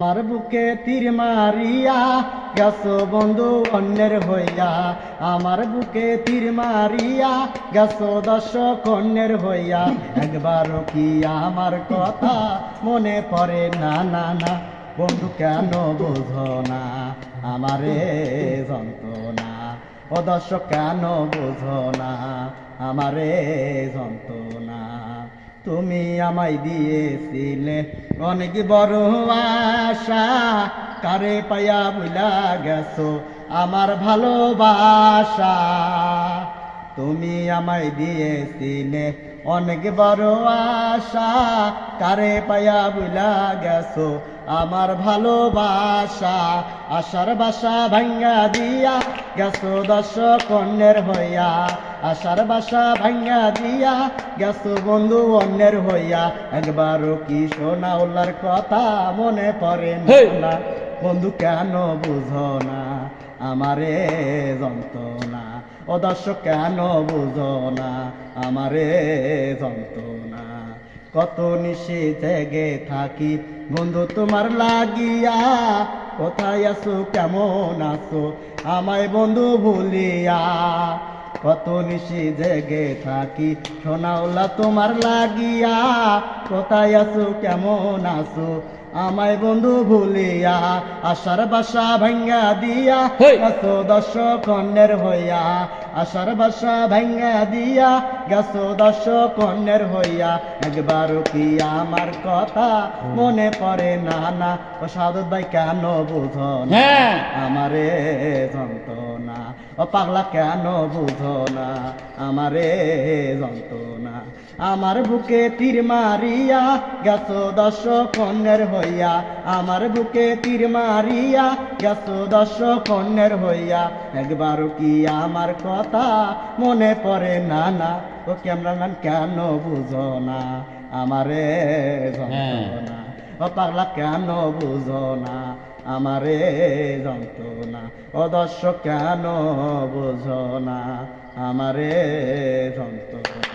আমার বুকে তীর মারিয়া গেছো বন্ধু অন্যের হইয়া, আমার বুকে তীর মারিয়া গেছো দর্শক অন্যের হইয়া। একবারও কি আমার কথা মনে পড়ে না? না না বন্ধু কেন বুঝো না আমারে যন্ত্রণা? ও দর্শক কেন বুঝো না আমারে যন্ত্রণা? তুমি আমায় দিয়েছিলে অনেক বড় আশা, কারে পাইয়া বুইলা গেছো আমার ভালোবাসা। তুমি আমায় দিয়েছিলে অনেক বড় আশা, কারে পাইয়া বুইলা গেছো আমার ভালোবাসা। আশার বাসা ভাঙ্গা দিয়া গেছো দর্শক অন্যের হইয়া, আশার বাসা ভাঙ্গা দিয়া গেছো বন্ধু অন্যের হইয়া। একবারও কি সোনা ওলার কথা মনে পড়ে না? বন্ধু কেন বুঝো না আমারে যন্ত্রণা? ও দর্শক কেন বুঝো না আমারে যন্ত্রণা? কত নিশে জেগে থাকি বন্ধু তোমার লাগিয়া, কোথায় আছো কেমন আছো আমায় বন্ধু ভুলিয়া। কত নিশি জেগে থাকি সোনাওলা তোমার লাগিয়া, কোথায় আছো কেমন আছো আমায় বন্ধু ভুলিয়া। আশার বাসা ভাঙ্গা দিয়া গেছো দর্শক অন্যের হইয়া, আশার বাসা ভাঙ্গা দিয়া গেছো দর্শক অন্যের হইয়া। একবারও কি আমার কথা মনে পড়ে না? না ও সাদত ভাই কেন বুঝো না আমারে যন্ত্রণা? ও পাগলা কেন বুঝো না আমারে যন্ত্রণা? আমার বুকে তীর মারিয়া গেছো দর্শক অন্যের হইয়া, আমার বুকে তীর মারিয়া গেছো দর্শক অন্যের হইয়া। একবারও কি আমার কথা মনে পড়ে না? না ও ক্যামেরাম্যান কেন বুঝো না আমারে যন্ত্রণা? ও পাগলা কেন বুঝো না আমারে যন্ত্রণা? ও দর্শক কেন বুঝো না আমারে যন্ত্রণা?